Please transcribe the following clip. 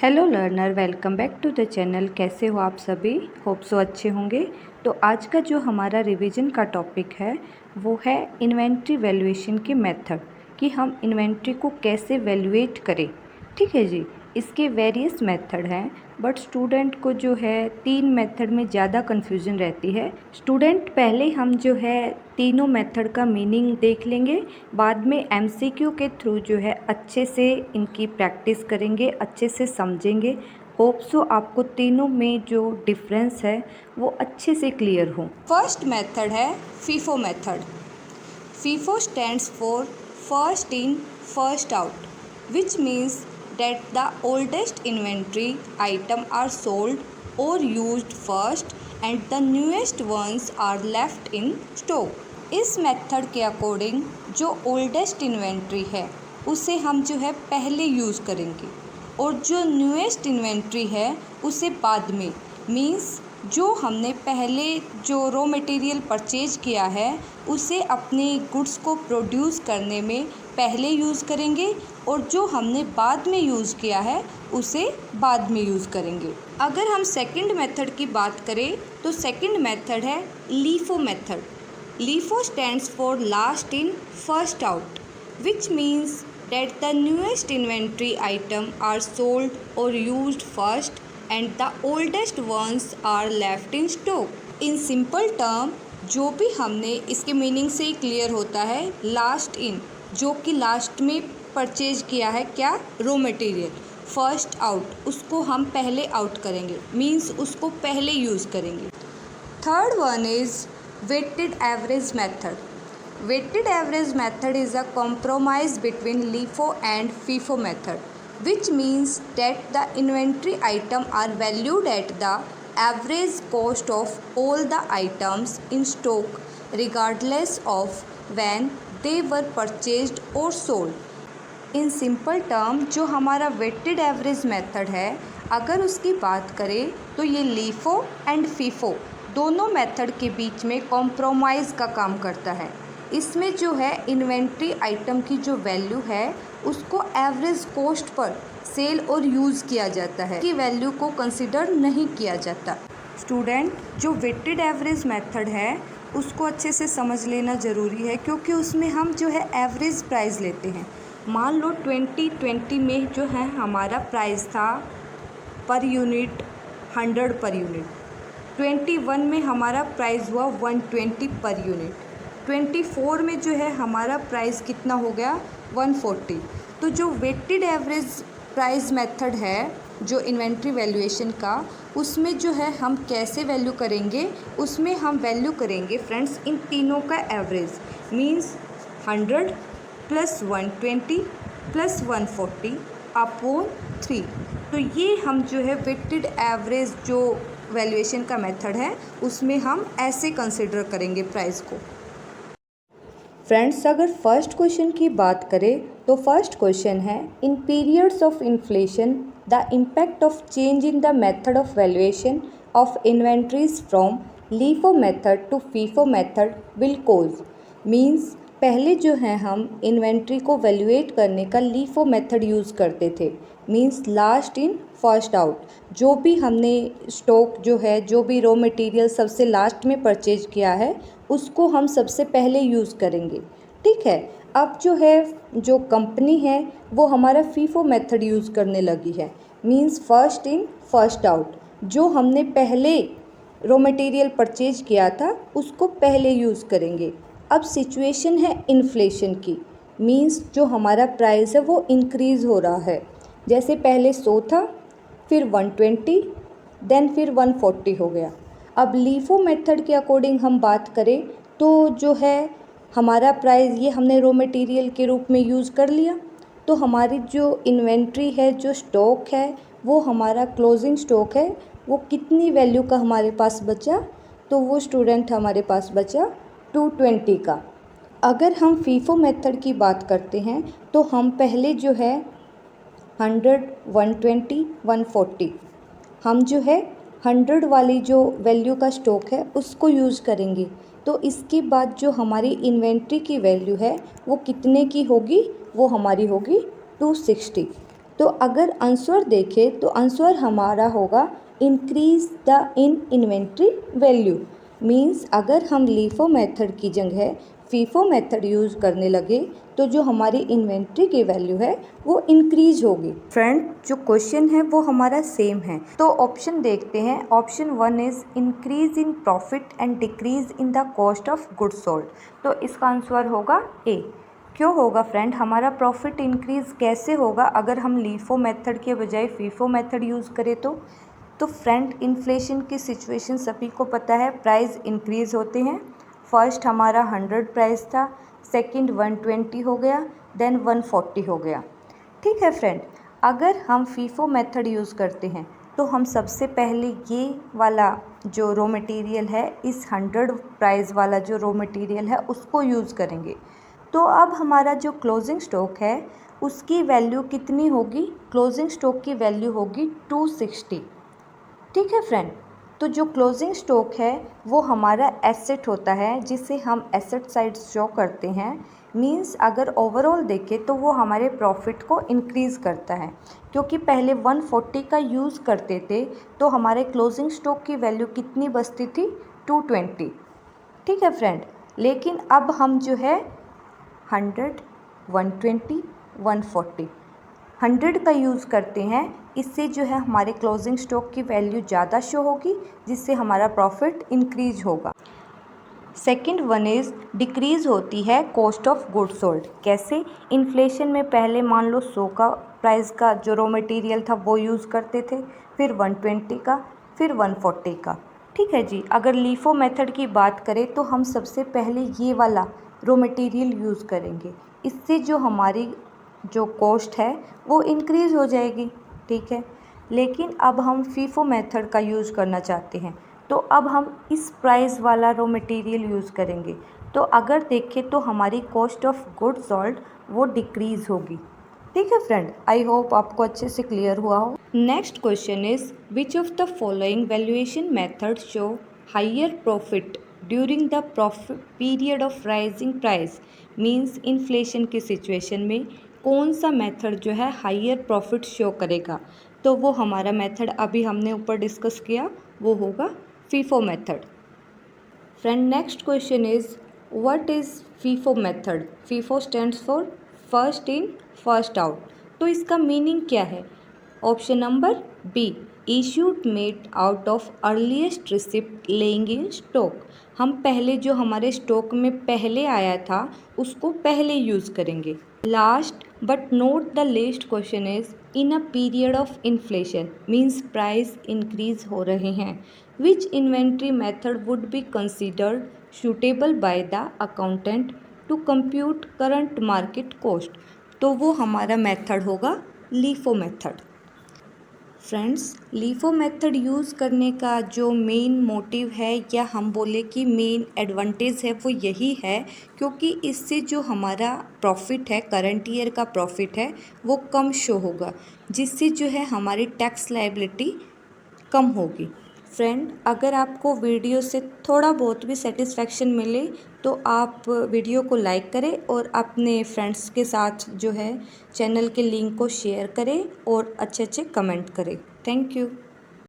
Hello learner, welcome back to the channel. कैसे हो आप सभी? होप सो अच्छे होंगे। तो आज का जो हमारा रिवीजन का टॉपिक है वो है इन्वेंट्री वैल्यूएशन के मेथड, कि हम इन्वेंट्री को कैसे वैल्यूएट करें। ठीक है जी। इसके वेरियस मेथड हैं, बट स्टूडेंट को जो है 3 मेथड में ज़्यादा कन्फ्यूजन रहती है। स्टूडेंट पहले हम जो है तीनों मेथड का मीनिंग देख लेंगे, बाद में एमसीक्यू के थ्रू जो है अच्छे से इनकी प्रैक्टिस करेंगे, अच्छे से समझेंगे। होप सो आपको तीनों में जो डिफरेंस है वो अच्छे से क्लियर हो। फर्स्ट मेथड है FIFO method. FIFO stands for first in first out, which means that the oldest inventory item are sold or used first and the newest ones are left in stock. इस method के according जो oldest inventory है उसे हम जो है पहले use करेंगे और जो न्यूएस्ट इन्वेंट्री है उसे बाद में। मीन्स जो हमने पहले जो रॉ मटेरियल परचेज किया है उसे अपने गुड्स को प्रोड्यूस करने में पहले यूज़ करेंगे और जो हमने बाद में यूज़ किया है उसे बाद में यूज़ करेंगे। अगर हम सेकंड मेथड की बात करें तो सेकंड मेथड है LIFO method. LIFO stands for last in first out, which means that the newest inventory item are sold or used first and the oldest ones are left in stock. In simple term, जो भी हमने इसके meaning से ही clear होता है, last in जो कि last में परचेज किया है क्या, रॉ मटेरियल। फर्स्ट आउट उसको हम पहले आउट करेंगे, मीन्स उसको पहले यूज़ करेंगे। Third one is weighted average method. Weighted average method is a compromise between LIFO and FIFO method, which means that the inventory item are valued at the average cost of all the items in stock regardless of when they were purchased or sold. In simple term जो हमारा weighted average method है, अगर उसकी बात करें तो ये LIFO and FIFO दोनों मेथड के बीच में कॉम्प्रोमाइज़ का काम करता है। इसमें जो है इन्वेंट्री आइटम की जो वैल्यू है उसको एवरेज कॉस्ट पर सेल और यूज़ किया जाता है, की वैल्यू को कंसिडर नहीं किया जाता। स्टूडेंट, जो वेटेड एवरेज मेथड है उसको अच्छे से समझ लेना ज़रूरी है, क्योंकि उसमें हम जो है एवरेज प्राइस लेते हैं। मान लो 2020 में जो है हमारा प्राइस था पर यूनिट 100 पर यूनिट, 21 में हमारा प्राइस हुआ 120 पर यूनिट, 24 में जो है हमारा प्राइस कितना हो गया 140। तो जो वेटेड एवरेज प्राइस मेथड है जो इन्वेंट्री वैल्यूएशन का, उसमें जो है हम कैसे वैल्यू करेंगे, उसमें हम वैल्यू करेंगे फ्रेंड्स इन तीनों का average. Means 100 plus 120 plus 140 upon 3। तो ये हम जो है वेटेड एवरेज जो वैल्यूएशन का मेथड है उसमें हम ऐसे कंसिडर करेंगे प्राइस को। फ्रेंड्स, अगर फर्स्ट क्वेश्चन की बात करें तो फर्स्ट क्वेश्चन है, in periods of inflation the impact of change in the method of valuation of inventories from LIFO method to FIFO method will cause. Means पहले जो है हम इन्वेंट्री को वैल्यूएट करने का लीफो मेथड यूज़ करते थे, means last in first out. जो भी हमने स्टॉक जो है, जो भी रॉ मटेरियल सबसे लास्ट में परचेज किया है उसको हम सबसे पहले यूज़ करेंगे। ठीक है। अब जो है जो कंपनी है वो हमारा फीफो मेथड यूज़ करने लगी है, means first in first out. जो हमने पहले रॉ मटेरियल परचेज किया था उसको पहले यूज़ करेंगे। अब सिचुएशन है इन्फ्लेशन की, मीन्स जो हमारा प्राइस है वो इंक्रीज़ हो रहा है। जैसे पहले 100 था, फिर 120, देन फिर 140 हो गया। अब लीफो मेथड के अकॉर्डिंग हम बात करें तो जो है हमारा प्राइस ये हमने रॉ मटेरियल के रूप में यूज़ कर लिया, तो हमारी जो इन्वेंट्री है, जो स्टॉक है, वो हमारा क्लोजिंग स्टॉक है, वो कितनी वैल्यू का हमारे पास बचा, तो वो स्टूडेंट हमारे पास बचा 220 का। अगर हम फीफो मेथड की बात करते हैं तो हम पहले जो है 100, 120, 140 हम जो है 100 वाली जो वैल्यू का स्टॉक है उसको यूज़ करेंगे। तो इसके बाद जो हमारी इन्वेंट्री की वैल्यू है वो कितने की होगी, वो हमारी होगी 260। तो अगर आंसर देखें तो आंसर हमारा होगा increase the inventory value. Means अगर हम लीफो मेथड की जगह फीफो मेथड यूज़ करने लगे तो जो हमारी इन्वेंट्री की वैल्यू है वो इंक्रीज होगी। फ्रेंड, जो क्वेश्चन है वो हमारा सेम है, तो ऑप्शन देखते हैं। Option 1 is increase in profit and decrease in the cost of goods sold. तो इसका आंसर होगा ए। क्यों होगा फ्रेंड? हमारा प्रॉफिट इंक्रीज कैसे होगा अगर हम लीफो मेथड के बजाय फीफो मेथड यूज़ करें तो फ्रेंड, इन्फ्लेशन की सिचुएशन सभी को पता है, प्राइस इंक्रीज़ होते हैं। फर्स्ट हमारा 100 प्राइस था, सेकंड 120 हो गया, देन 140 हो गया। ठीक है फ्रेंड, अगर हम फीफो मेथड यूज़ करते हैं तो हम सबसे पहले ये वाला जो रॉ मटेरियल है, इस 100 प्राइस वाला जो रॉ मटेरियल है उसको यूज़ करेंगे। तो अब हमारा जो क्लोजिंग स्टॉक है उसकी वैल्यू कितनी होगी? क्लोजिंग स्टॉक की वैल्यू होगी 260। ठीक है फ्रेंड, तो जो क्लोजिंग स्टॉक है वो हमारा एसेट होता है जिसे हम एसेट साइड शो करते हैं। मींस अगर ओवरऑल देखें तो वो हमारे प्रॉफिट को इंक्रीज़ करता है, क्योंकि पहले 140 का यूज़ करते थे तो हमारे क्लोजिंग स्टॉक की वैल्यू कितनी बचती थी? 220। ठीक है फ्रेंड, लेकिन अब हम जो है 100, 120, 140 100 का यूज़ करते हैं। इससे जो है हमारे क्लोजिंग स्टॉक की वैल्यू ज़्यादा शो होगी, जिससे हमारा प्रॉफिट इंक्रीज होगा। सेकंड वन इज़ डिक्रीज़ होती है कॉस्ट ऑफ गुड्स सोल्ड। कैसे? इन्फ्लेशन में पहले मान लो 100 का प्राइस का जो रॉ मटेरियल था वो यूज़ करते थे, फिर 120 का, फिर 140 का। ठीक है जी, अगर लीफो मेथड की बात करें तो हम सबसे पहले ये वाला रॉ मटेरियल यूज़ करेंगे। इससे जो हमारी जो कॉस्ट है वो इंक्रीज़ हो जाएगी। ठीक है, लेकिन अब हम फीफो मेथड का यूज़ करना चाहते हैं, तो अब हम इस प्राइस वाला रॉ मटेरियल यूज़ करेंगे। तो अगर देखें तो हमारी कॉस्ट ऑफ गुड्स सोल्ड वो डिक्रीज़ होगी। ठीक है फ्रेंड, आई होप आपको अच्छे से क्लियर हुआ हो। Next question is which of the following valuation method show higher profit during the period of rising price. Means inflation की सिचुएशन में कौन सा मेथड जो है हायर प्रॉफिट शो करेगा? तो वो हमारा मेथड अभी हमने ऊपर डिस्कस किया, वो होगा FIFO method. Friend, next question is what is FIFO method? FIFO stands for first in first out. तो इसका मीनिंग क्या है? Option number B, issued made out of earliest receipt lying in stock. हम पहले जो हमारे स्टॉक में पहले आया था उसको पहले यूज़ करेंगे। Last but not the least question is in a period of inflation, means price increase हो रहे हैं। Which inventory method would be considered suitable by the accountant to compute current market cost? तो वो हमारा मेथड होगा LIFO method. Friends, LIFO method use करने का जो मेन मोटिव है, या हम बोले कि मेन एडवांटेज है, वो यही है क्योंकि इससे जो हमारा प्रॉफिट है, करंट ईयर का प्रॉफिट है, वो कम शो होगा, जिससे जो है हमारी टैक्स लायबिलिटी कम होगी। फ्रेंड, अगर आपको वीडियो से थोड़ा बहुत भी सेटिस्फेक्शन मिले तो आप वीडियो को लाइक करें और अपने फ्रेंड्स के साथ जो है चैनल के लिंक को शेयर करें और अच्छे अच्छे कमेंट करें। Thank you.